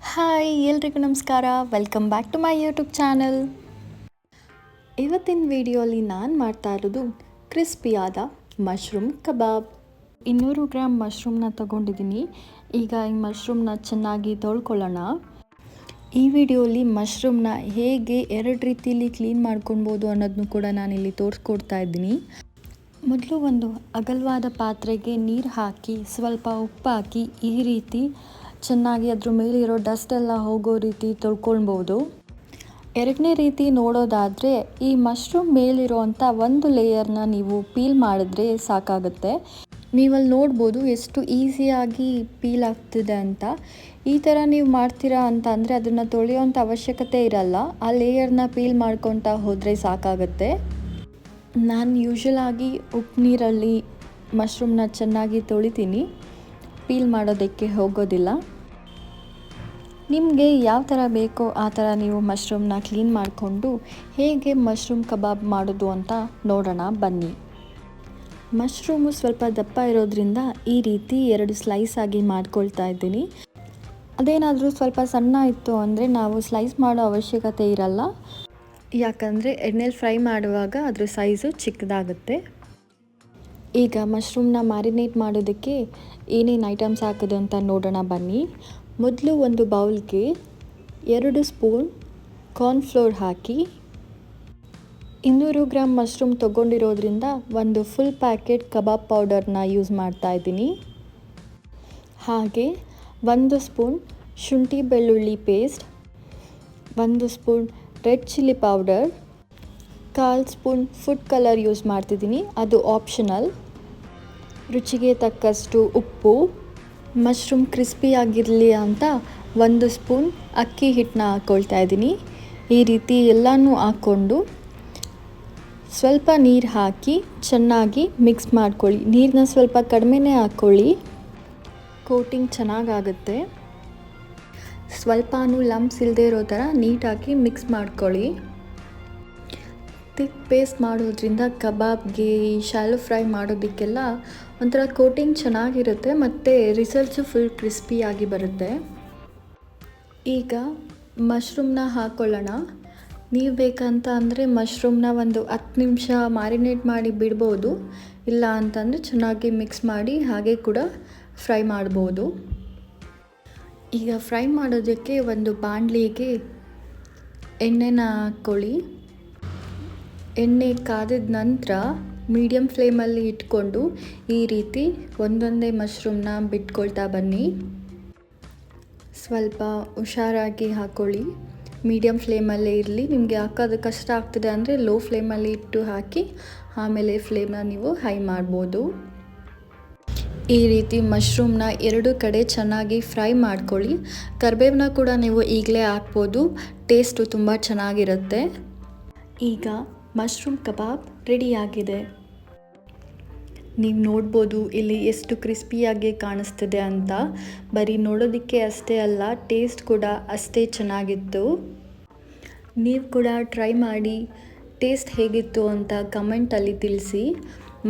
Hi ಎಲ್ರಿಗೂ ನಮಸ್ಕಾರ. Welcome back to my YouTube channel. ಇವತ್ತಿನ ವಿಡಿಯೋಲಿ ನಾನು ಮಾಡ್ತಾ ಇರೋದು ಕ್ರಿಸ್ಪಿಯಾದ ಮಶ್ರೂಮ್ ಕಬಾಬ್. 200 ಗ್ರಾಮ್ ಮಶ್ರೂಮ್ನ ತಗೊಂಡಿದ್ದೀನಿ. ಈಗ ಈ ಮಶ್ರೂಮ್ನ ಚೆನ್ನಾಗಿ ತೊಳ್ಕೊಳ್ಳೋಣ. ಈ ವಿಡಿಯೋಲಿ ಮಶ್ರೂಮ್ನ ಹೇಗೆ 2 ರೀತಿಯಲ್ಲಿ ಕ್ಲೀನ್ ಮಾಡ್ಕೊಳ್ಬೋದು ಅನ್ನೋದನ್ನು ಕೂಡ ನಾನಿಲ್ಲಿ ತೋರಿಸ್ಕೊಡ್ತಾ ಇದ್ದೀನಿ. ಮೊದಲು ಒಂದು ಅಗಲವಾದ ಪಾತ್ರೆಗೆ ನೀರು ಹಾಕಿ ಸ್ವಲ್ಪ ಉಪ್ಪು ಹಾಕಿ ಈ ರೀತಿ ಚೆನ್ನಾಗಿ ಅದ್ರ ಮೇಲಿರೋ ಡಸ್ಟ್ ಎಲ್ಲ ಹೋಗೋ ರೀತಿ ತೊಳ್ಕೊಳ್ಬೋದು. ಎರಡನೇ ರೀತಿ ನೋಡೋದಾದರೆ ಈ ಮಶ್ರೂಮ್ ಮೇಲಿರೋವಂಥ ಒಂದು ಲೇಯರ್ನ ನೀವು ಪೀಲ್ ಮಾಡಿದ್ರೆ ಸಾಕಾಗುತ್ತೆ. ನೀವಲ್ಲಿ ನೋಡ್ಬೋದು ಎಷ್ಟು ಈಸಿಯಾಗಿ ಪೀಲ್ ಆಗ್ತಿದೆ ಅಂತ. ಈ ಥರ ನೀವು ಮಾಡ್ತೀರಾ ಅಂತ ಅಂದರೆ ಅದನ್ನು ತೊಳೆಯೋವಂಥ ಅವಶ್ಯಕತೆ ಇರಲ್ಲ. ಆ ಲೇಯರ್ನ ಪೀಲ್ ಮಾಡ್ಕೊತಾ ಹೋದರೆ ಸಾಕಾಗುತ್ತೆ. ನಾನು ಯೂಶ್ವಲಾಗಿ ಉಪ್ಪು ನೀರಲ್ಲಿ ಮಶ್ರೂಮ್ನ ಚೆನ್ನಾಗಿ ತೊಳಿತೀನಿ, ಪೀಲ್ ಮಾಡೋದಕ್ಕೆ ಹೋಗೋದಿಲ್ಲ. ನಿಮಗೆ ಯಾವ ಥರ ಬೇಕೋ ಆ ಥರ ನೀವು ಮಶ್ರೂಮ್ನ ಕ್ಲೀನ್ ಮಾಡಿಕೊಂಡು ಹೇಗೆ ಮಶ್ರೂಮ್ ಕಬಾಬ್ ಮಾಡೋದು ಅಂತ ನೋಡೋಣ ಬನ್ನಿ. ಮಶ್ರೂಮು ಸ್ವಲ್ಪ ದಪ್ಪ ಇರೋದ್ರಿಂದ ಈ ರೀತಿ 2 ಸ್ಲೈಸ್ ಆಗಿ ಮಾಡ್ಕೊಳ್ತಾ ಇದ್ದೀನಿ. ಅದೇನಾದರೂ ಸ್ವಲ್ಪ ಸಣ್ಣ ಇತ್ತು ಅಂದರೆ ನಾವು ಸ್ಲೈಸ್ ಮಾಡೋ ಅವಶ್ಯಕತೆ ಇರಲ್ಲ, ಯಾಕಂದರೆ ಎಣ್ಣೆಲಿ ಫ್ರೈ ಮಾಡುವಾಗ ಅದ್ರ ಸೈಜು ಚಿಕ್ಕದಾಗುತ್ತೆ. ಈಗ ಮಶ್ರೂಮ್ನ ಮ್ಯಾರಿನೇಟ್ ಮಾಡೋದಕ್ಕೆ ಏನೇನು ಐಟಮ್ಸ್ ಹಾಕೋದು ಅಂತ ನೋಡೋಣ ಬನ್ನಿ. ಮೊದಲು ಒಂದು ಬೌಲ್ಗೆ 2 ಸ್ಪೂನ್ ಕಾರ್ನ್ಫ್ಲೋರ್ ಹಾಕಿ, 200 ಗ್ರಾಮ್ ಮಶ್ರೂಮ್ ತೊಗೊಂಡಿರೋದ್ರಿಂದ ಒಂದು ಫುಲ್ ಪ್ಯಾಕೆಟ್ ಕಬಾಬ್ ಪೌಡರ್ನ ಯೂಸ್ ಮಾಡ್ತಾ ಇದ್ದೀನಿ. ಹಾಗೆ 1 ಸ್ಪೂನ್ ಶುಂಠಿ ಬೆಳ್ಳುಳ್ಳಿ paste, 1 spoon red chilli powder, 1/4 spoon food colour use ಮಾಡ್ತಿದ್ದೀನಿ, ಅದು ಆಪ್ಷನಲ್. ರುಚಿಗೆ ತಕ್ಕಷ್ಟು ಉಪ್ಪು. ಮಶ್ರೂಮ್ ಕ್ರಿಸ್ಪಿಯಾಗಿರಲಿ ಅಂತ 1 ಸ್ಪೂನ್ ಅಕ್ಕಿ ಹಿಟ್ಟನ್ನ ಹಾಕ್ಕೊಳ್ತಾ ಇದ್ದೀನಿ. ಈ ರೀತಿ ಎಲ್ಲನೂ ಹಾಕ್ಕೊಂಡು ಸ್ವಲ್ಪ ನೀರು ಹಾಕಿ ಚೆನ್ನಾಗಿ ಮಿಕ್ಸ್ ಮಾಡ್ಕೊಳ್ಳಿ. ನೀರನ್ನ ಸ್ವಲ್ಪ ಕಡಿಮೆನೇ ಹಾಕ್ಕೊಳ್ಳಿ, ಕೋಟಿಂಗ್ ಚೆನ್ನಾಗಾಗುತ್ತೆ. ಸ್ವಲ್ಪನೂ ಲಂಪ್ಸ್ ಇಲ್ಲದೆ ಇರೋ ಥರ ನೀಟಾಗಿ ಮಿಕ್ಸ್ ಮಾಡ್ಕೊಳ್ಳಿ. ಥಿಕ್ ಪೇಸ್ಟ್ ಮಾಡೋದ್ರಿಂದ ಕಬಾಬ್ಗೆ ಶಾಲೋ ಫ್ರೈ ಮಾಡೋದಕ್ಕೆಲ್ಲ ಒಂಥರ ಕೋಟಿಂಗ್ ಚೆನ್ನಾಗಿರುತ್ತೆ ಮತ್ತು ರಿಸಲ್ಟ್ಸು ಫುಲ್ ಕ್ರಿಸ್ಪಿಯಾಗಿ ಬರುತ್ತೆ. ಈಗ ಮಶ್ರೂಮ್ನ ಹಾಕ್ಕೊಳ್ಳೋಣ. ನೀವು ಬೇಕಂತ ಅಂದರೆ ಮಶ್ರೂಮ್ನ ಒಂದು 10 ನಿಮಿಷ ಮ್ಯಾರಿನೇಟ್ ಮಾಡಿ ಬಿಡ್ಬೋದು, ಇಲ್ಲ ಅಂತಂದರೆ ಚೆನ್ನಾಗಿ ಮಿಕ್ಸ್ ಮಾಡಿ ಹಾಗೆ ಕೂಡ ಫ್ರೈ ಮಾಡ್ಬೋದು. ಈಗ ಫ್ರೈ ಮಾಡೋದಕ್ಕೆ ಒಂದು ಬಾಣಲಿಗೆ ಎಣ್ಣೆನ ಹಾಕ್ಕೊಳ್ಳಿ. ಎಣ್ಣೆ ಕಾದಿದ ನಂತರ ಮೀಡಿಯಮ್ ಫ್ಲೇಮಲ್ಲಿ ಇಟ್ಕೊಂಡು ಈ ರೀತಿ ಒಂದೊಂದೇ ಮಶ್ರೂಮ್ನ ಬಿಟ್ಕೊಳ್ತಾ ಬನ್ನಿ. ಸ್ವಲ್ಪ ಹುಷಾರಾಗಿ ಹಾಕ್ಕೊಳ್ಳಿ, ಮೀಡಿಯಮ್ ಫ್ಲೇಮಲ್ಲೇ ಇರಲಿ. ನಿಮಗೆ ಹಾಕೋದು ಕಷ್ಟ ಆಗ್ತದೆ ಅಂದರೆ ಲೋ ಫ್ಲೇಮಲ್ಲಿ ಇಟ್ಟು ಹಾಕಿ ಆಮೇಲೆ ಫ್ಲೇಮ್ನ ನೀವು ಹೈ ಮಾಡ್ಬೋದು. ಈ ರೀತಿ ಮಶ್ರೂಮ್ನ 2 ಕಡೆ ಚೆನ್ನಾಗಿ ಫ್ರೈ ಮಾಡ್ಕೊಳ್ಳಿ. ಕರಿಬೇವನ್ನ ಕೂಡ ನೀವು ಈಗಲೇ ಹಾಕ್ಬೋದು, ಟೇಸ್ಟು ತುಂಬ ಚೆನ್ನಾಗಿರುತ್ತೆ. ಈಗ ಮಶ್ರೂಮ್ ಕಬಾಬ್ ರೆಡಿಯಾಗಿದೆ. ನೀವು ನೋಡ್ಬೋದು ಇಲ್ಲಿ ಎಷ್ಟು ಕ್ರಿಸ್ಪಿಯಾಗಿ ಕಾಣಿಸ್ತಿದೆ ಅಂತ. ಬರೀ ನೋಡೋದಕ್ಕೆ ಅಷ್ಟೇ ಅಲ್ಲ, ಟೇಸ್ಟ್ ಕೂಡ ಅಷ್ಟೇ ಚೆನ್ನಾಗಿತ್ತು. ನೀವು ಕೂಡ ಟ್ರೈ ಮಾಡಿ ಟೇಸ್ಟ್ ಹೇಗಿತ್ತು ಅಂತ ಕಮೆಂಟಲ್ಲಿ ತಿಳಿಸಿ.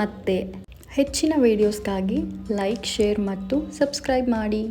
ಮತ್ತು ಹೆಚ್ಚಿನ ವೀಡಿಯೋಸ್ಗಾಗಿ ಲೈಕ್, ಶೇರ್ ಮತ್ತು ಸಬ್ಸ್ಕ್ರೈಬ್ ಮಾಡಿ.